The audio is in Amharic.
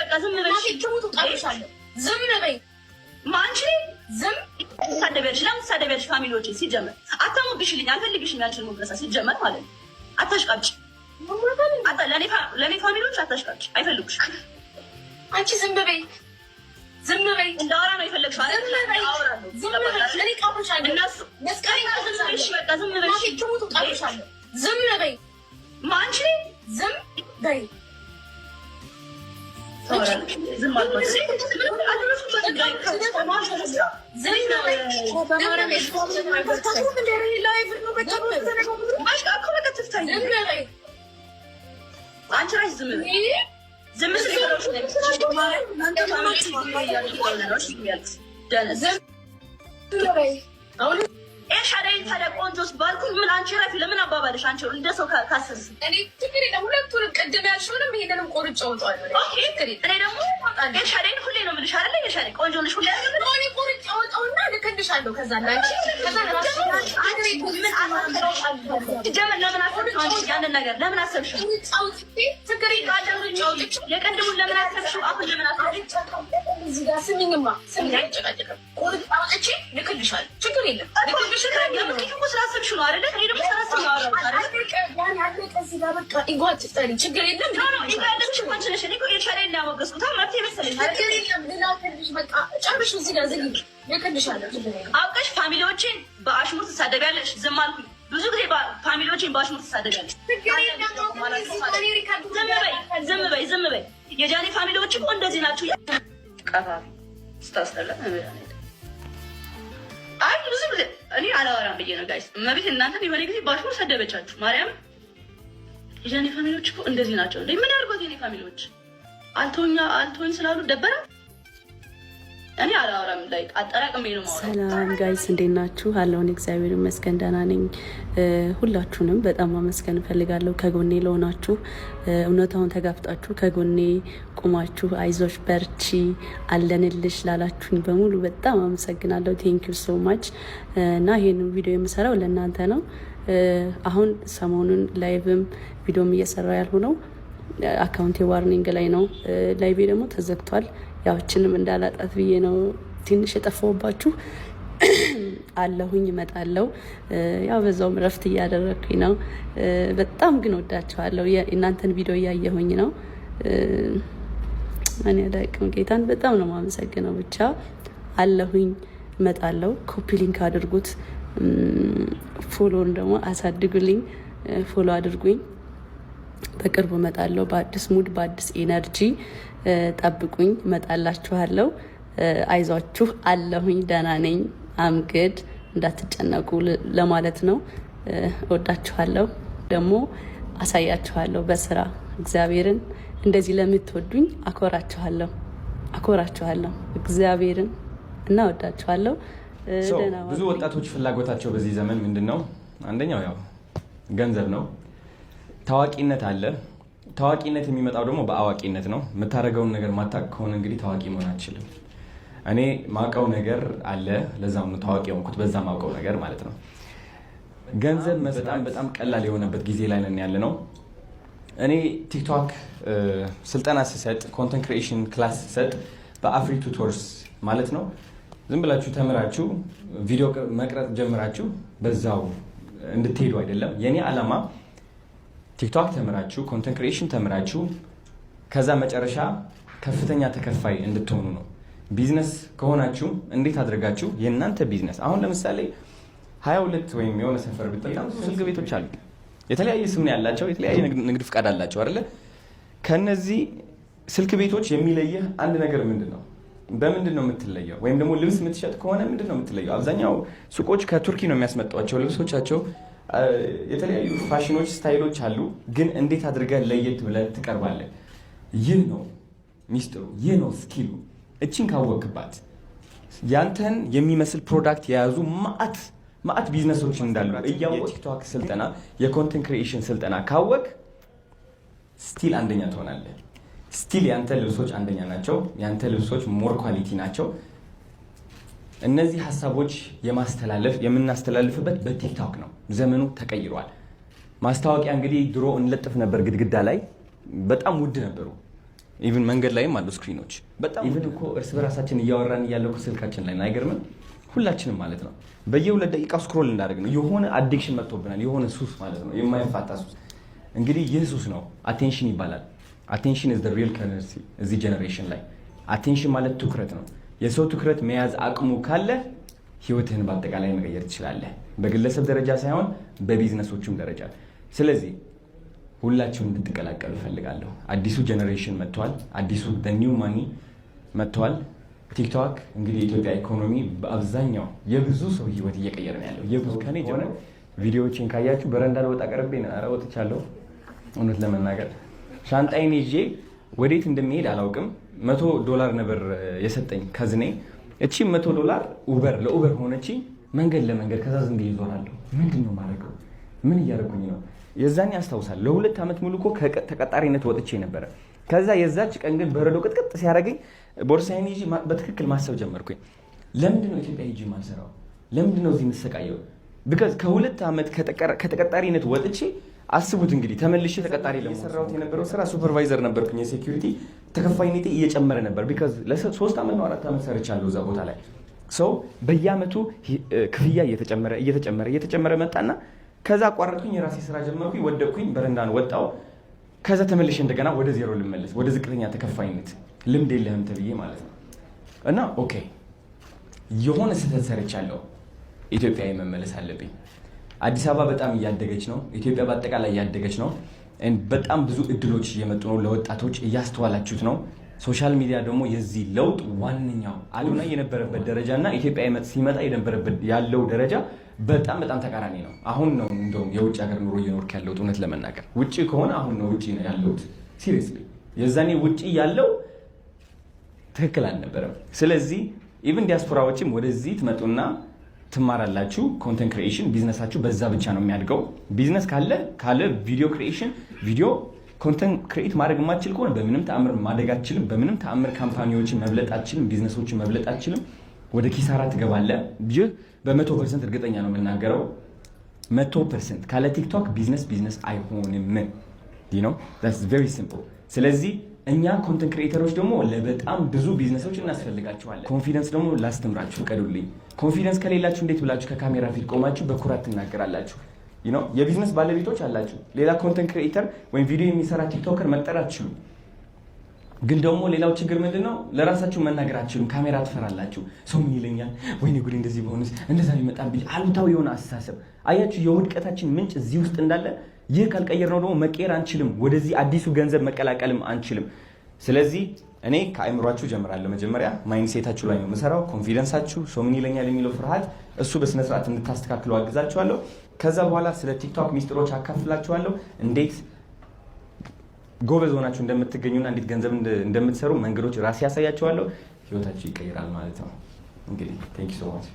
በቃ ዝም በልሽ። ዝም በይ ማንቺ ዝም ሳደበልሽ ለምን ሳደበልሽ? ፋሚሊዎቼ ሲጀመር አታሞግሽልኝ፣ አልፈልግሽም ያልሽን ሞገሳ ሲጀመር ማለት ነው። አታሽቃጭ ለኔ ፋሚሊዎች አታሽቃጭ፣ አይፈልጉሽ። አንቺ ዝም በይ ዝም በይ። እንዳወራ ነው የፈለግሽው አይደል? ዝም በይ እኔ ቃውሻለሁ። እነሱ መስቀለኛ ዝም በይ በቃ ዝም በይ። ዝም በይ ማንቺ ዝም በይ። ዝም አልኩት። ኤሻዳይን ታዲያ ቆንጆስ ባልኩኝ ምን አንቺ ረፊ ለምን አባባልሽ? አንቺ እንደ ሰው ካሰብሽ እኔ ችግር የለም። ሁለቱንም ቅድም ያልሽውንም ይሄንንም ቆርጬ አወጣዋለሁ። ኦኬ እኔ ደግሞ ኤሻዳይን ሁሌ ነው የምልሽ አይደለ? ኤሻዳይ ቆንጆ ነሽ ሁሌ አይደለ? እኔ ቆርጬ አወጣውና ልክልሻለሁ። ከዛ ላንቺ ለምን አሰብሽው? ያንን ነገር ለምን አሰብሽው? ችግር የለም። የቀድሙን ለምን አሰብሽው? አሁን ለምን አሰብሽው? እዚህ ጋር ስሚኝማ ስሚኝ፣ ቆርጬ አውጥቼ ልክልሻለሁ። ችግር የለም። ስላሰብሽ ነው አይደለ? እኔ ደግሞ ስላሰብሽ ነው አይደለ? ችግር የለም። አውቀሽ ፋሚሊዎችን በአሽሙር ትሳደቢያለሽ። ዝም አልኩኝ። ብዙ ጊዜ ፋሚሊዎችን በአሽሙር ትሳደቢያለሽ። ዝም በይ ዝም በይ። የጃኔ ፋሚሊዎች እኮ እንደዚህ ናቸው። ቀፋፊ ስታስጠላ። አይ ብዙ ጊዜ እኔ አላወራም ብዬ ነው ጋይስ። እመቤት እናንተን የሆነ ጊዜ በአሽሙር ሰደበቻችሁ። ማርያም የጃኔ ፋሚሊዎች እኮ እንደዚህ ናቸው። ምን ያድርጓት የኔ ፋሚሊዎች? አልተወኝ ስላሉ ደበረ። እኔ አላወራም ላይ አጠራቅሜ ነው ማለት። ሰላም ጋይስ እንዴት ናችሁ? አለውን እግዚአብሔር ይመስገን ደህና ነኝ። ሁላችሁንም በጣም ማመስገን እፈልጋለሁ። ከጎኔ ለሆናችሁ እውነታውን ተጋፍጣችሁ ከጎኔ ቁማችሁ አይዞሽ በርቺ አለንልሽ ላላችሁኝ በሙሉ በጣም አመሰግናለሁ። ቴንኪዩ ሶ ማች እና ይሄንን ቪዲዮ የምሰራው ለእናንተ ነው። አሁን ሰሞኑን ላይቭም ቪዲዮም እየሰራ ያልሆነው አካውንቴ ዋርኒንግ ላይ ነው። ላይቬ ደግሞ ተዘግቷል። ያዎችንም እንዳላጣት ብዬ ነው ትንሽ የጠፋሁባችሁ። አለሁኝ እመጣለሁ። ያው በዛውም ረፍት እያደረግኩኝ ነው። በጣም ግን ወዳችኋለሁ። እናንተን ቪዲዮ እያየሁኝ ነው። እኔ አላውቅም ጌታን በጣም ነው የማመሰግነው። ብቻ አለሁኝ እመጣለሁ። ኮፒ ሊንክ አድርጉት። ፎሎን ደግሞ አሳድጉልኝ። ፎሎ አድርጉኝ። በቅርቡ እመጣለሁ። በአዲስ ሙድ በአዲስ ኤነርጂ ጠብቁኝ። እመጣላችኋለሁ። አይዟችሁ አለሁኝ። ደህና ነኝ። አምግድ እንዳትጨነቁ ለማለት ነው። እወዳችኋለሁ። ደግሞ አሳያችኋለሁ በስራ እግዚአብሔርን። እንደዚህ ለምትወዱኝ አኮራችኋለሁ እግዚአብሔርን እና እወዳችኋለሁ። ብዙ ወጣቶች ፍላጎታቸው በዚህ ዘመን ምንድን ነው? አንደኛው ያው ገንዘብ ነው። ታዋቂነት አለ። ታዋቂነት የሚመጣው ደግሞ በአዋቂነት ነው። የምታደርገውን ነገር ማታውቅ ከሆነ እንግዲህ ታዋቂ መሆን አትችልም። እኔ ማውቀው ነገር አለ፣ ለዛም ነው ታዋቂ የሆንኩት። በዛ ማውቀው ነገር ማለት ነው። ገንዘብ በጣም ቀላል የሆነበት ጊዜ ላይ ነን ያለ ነው። እኔ ቲክቶክ ስልጠና ስሰጥ፣ ኮንተንት ክሪኤሽን ክላስ ስሰጥ በአፍሪ ቱቶርስ ማለት ነው ዝም ብላችሁ ተምራችሁ ቪዲዮ መቅረጽ ጀምራችሁ በዛው እንድትሄዱ አይደለም። የኔ ዓላማ ቲክቶክ ተምራችሁ ኮንተንት ክሪኤሽን ተምራችሁ ከዛ መጨረሻ ከፍተኛ ተከፋይ እንድትሆኑ ነው። ቢዝነስ ከሆናችሁ እንዴት አድርጋችሁ የእናንተ ቢዝነስ አሁን ለምሳሌ 22 ወይም የሆነ ሰፈር ብትጠይቁ ስልክ ቤቶች አሉ። የተለያየ ስም ነው ያላቸው፣ የተለያየ ንግድ ፍቃድ አላቸው አይደለ? ከነዚህ ስልክ ቤቶች የሚለየህ አንድ ነገር ምንድን ነው? በምንድን ነው የምትለየው? ወይም ደግሞ ልብስ የምትሸጥ ከሆነ ምንድን ነው የምትለየው? አብዛኛው ሱቆች ከቱርኪ ነው የሚያስመጧቸው ልብሶቻቸው። የተለያዩ ፋሽኖች፣ ስታይሎች አሉ። ግን እንዴት አድርገህ ለየት ብለህ ትቀርባለህ? ይህ ነው ሚስጥሩ፣ ይህ ነው ስኪሉ። እቺን ካወቅባት ያንተን የሚመስል ፕሮዳክት የያዙ ማአት ቢዝነሶች እንዳሉ የቲክቶክ ስልጠና፣ የኮንተንት ክሪኤሽን ስልጠና ካወቅ ስቲል አንደኛ ትሆናለህ። ስቲል ያንተ ልብሶች አንደኛ ናቸው። ያንተ ልብሶች ሞር ኳሊቲ ናቸው። እነዚህ ሀሳቦች የምናስተላልፍበት በቲክቶክ ነው። ዘመኑ ተቀይሯል። ማስታወቂያ እንግዲህ ድሮ እንለጥፍ ነበር ግድግዳ ላይ፣ በጣም ውድ ነበሩ። ኢቭን መንገድ ላይም አሉ ስክሪኖች። በጣም ኢቭን እኮ እርስ በራሳችን እያወራን እያለው ስልካችን ላይ አይገርምም? ሁላችንም ማለት ነው በየ2 ደቂቃው ስክሮል እንዳደረግ ነው። የሆነ አዲክሽን መጥቶብናል፣ የሆነ ሱስ ማለት ነው፣ የማይፋታ ሱስ። እንግዲህ ይህ ሱስ ነው፣ አቴንሽን ይባላል። አቴንሽን ኢዝ ዘ ሪል ከረንሲ እዚህ ጀነሬሽን ላይ። አቴንሽን ማለት ትኩረት ነው። የሰው ትኩረት መያዝ አቅሙ ካለ ህይወትህን በአጠቃላይ መቀየር ትችላለህ፣ በግለሰብ ደረጃ ሳይሆን በቢዝነሶችም ደረጃ። ስለዚህ ሁላችሁም እንድትቀላቀሉ እፈልጋለሁ። አዲሱ ጀነሬሽን መጥቷል። አዲሱ ኒው ማኒ መጥቷል። ቲክቶክ እንግዲህ የኢትዮጵያ ኢኮኖሚ በአብዛኛው የብዙ ሰው ህይወት እየቀየረ ነው ያለው። የብዙ ከኔ ጀምሮ ቪዲዮዎችን ካያችሁ በረንዳ ለወጣ ቀርቤ ወጥቻለሁ። እውነት ለመናገር ሻንጣይን ይዤ ወዴት እንደሚሄድ አላውቅም። $100 ነበር የሰጠኝ ከዝኔ። እቺ $100 ኡበር ለኡበር ሆነች መንገድ ለመንገድ። ከዛ ዝም ብዬ እዞራለሁ። ምንድን ነው ማድረገው? ምን እያደረኩኝ ነው? የዛኔ አስታውሳለሁ ለ2 ዓመት ሙሉ እኮ ተቀጣሪነት ወጥቼ ነበረ። ከዛ የዛች ቀን ግን በረዶ ቅጥቅጥ ሲያደርገኝ ቦርሳዬን ይዤ በትክክል ማሰብ ጀመርኩኝ። ለምንድን ነው ኢትዮጵያ ሂጂ ማልሰራው? ለምንድን ነው እዚህ የምሰቃየው? ቢካዝ ከ2 ዓመት ከተቀጣሪነት ወጥቼ አስቡት እንግዲህ ተመልሼ ተቀጣሪ ለሰራሁት የነበረው ስራ ሱፐርቫይዘር ነበርኩኝ። የሴኩሪቲ ተከፋይነቴ እየጨመረ ነበር። ቢካዝ ለ3 ዓመት ነው 4 ዓመት ሰርቻለሁ እዛ ቦታ ላይ። ሰው በየአመቱ ክፍያ እየተጨመረ መጣና ከዛ አቋረጥኩኝ። የራሴ ስራ ጀመርኩኝ። ወደቅኩኝ፣ በረንዳን ወጣው። ከዛ ተመልሼ እንደገና ወደ ዜሮ ልመለስ፣ ወደ ዝቅተኛ ተከፋይነት። ልምድ የለህም ተብዬ ማለት ነው። እና ኦኬ የሆነ ስህተት ሰርቻለሁ፣ ኢትዮጵያ መመለስ አለብኝ። አዲስ አበባ በጣም እያደገች ነው። ኢትዮጵያ በአጠቃላይ እያደገች ነው። በጣም ብዙ እድሎች እየመጡ ነው ለወጣቶች፣ እያስተዋላችሁት ነው። ሶሻል ሚዲያ ደግሞ የዚህ ለውጥ ዋነኛው አዶናይ የነበረበት ደረጃ እና ኢትዮጵያ ሲመጣ የነበረበት ያለው ደረጃ በጣም ተቃራኒ ነው። አሁን ነው እንደውም የውጭ ሀገር ኑሮ እየኖርክ ያለሁት። እውነት ለመናገር ውጭ ከሆነ አሁን ነው ውጭ ነው ያለሁት። ሲሪየስሊ የዛኔ ውጭ ያለው ትክክል አልነበረም። ስለዚህ ኢቭን ዲያስፖራዎችም ወደዚህ ትመጡና ትማራላችሁ። ኮንተንት ክሪኤሽን ቢዝነሳችሁ በዛ ብቻ ነው የሚያድገው። ቢዝነስ ካለ ቪዲዮ ክሪኤሽን ቪዲዮ ኮንተንት ክሪኤት ማድረግ የማትችል ከሆነ በምንም ተአምር ማደግ አትችልም። በምንም ተአምር ካምፓኒዎችን መብለጥ አትችልም። ቢዝነሶችን መብለጥ አትችልም። ወደ ኪሳራ ትገባለህ። ይህ በ100% እርግጠኛ ነው የምናገረው። 100% ካለ ቲክቶክ ቢዝነስ አይሆንም። that's very simple። ስለዚህ እኛ ኮንተንት ክሪኤተሮች ደግሞ ለበጣም ብዙ ቢዝነሶች እናስፈልጋቸዋለን። ኮንፊደንስ ደግሞ ላስተምራችሁ ቀዱልኝ። ኮንፊደንስ ከሌላችሁ እንዴት ብላችሁ ከካሜራ ፊት ቆማችሁ በኩራት ትናገራላችሁ? የቢዝነስ ባለቤቶች አላችሁ። ሌላ ኮንተንት ክሪኤተር ወይም ቪዲዮ የሚሰራ ቲክቶከር መቅጠር አትችሉም። ግን ደግሞ ሌላው ችግር ምንድነው? ለራሳችሁ መናገር አትችሉም። ካሜራ ትፈራላችሁ። ሰው ምን ይለኛል፣ ወይኔ ጉዴ እንደዚህ በሆነስ፣ እንደዛ ይመጣብኝ፣ አሉታዊ የሆነ አስተሳሰብ። አያችሁ የውድቀታችን ምንጭ እዚህ ውስጥ እንዳለ። ይህ ካልቀየር ነው ደግሞ መቀየር አንችልም። ወደዚህ አዲሱ ገንዘብ መቀላቀልም አንችልም። ስለዚህ እኔ ከአይምሯችሁ ጀምራለሁ። መጀመሪያ ማይንድ ሴታችሁ ላይ ነው የምሰራው። ኮንፊደንሳችሁ፣ ሰው ምን ይለኛል የሚለው ፍርሃት፣ እሱ በስነ ስርዓት እንድታስተካክሉ አግዛችኋለሁ። ከዛ በኋላ ስለ ቲክቶክ ሚስጥሮች አካፍላችኋለሁ። እንዴት ጎበዝ ሆናችሁ እንደምትገኙና እንዴት ገንዘብ እንደምትሰሩ መንገዶች ራሴ ያሳያችኋለሁ። ህይወታችሁ ይቀይራል ማለት ነው። እንግዲህ ቴንክ ዩ ሶ ማች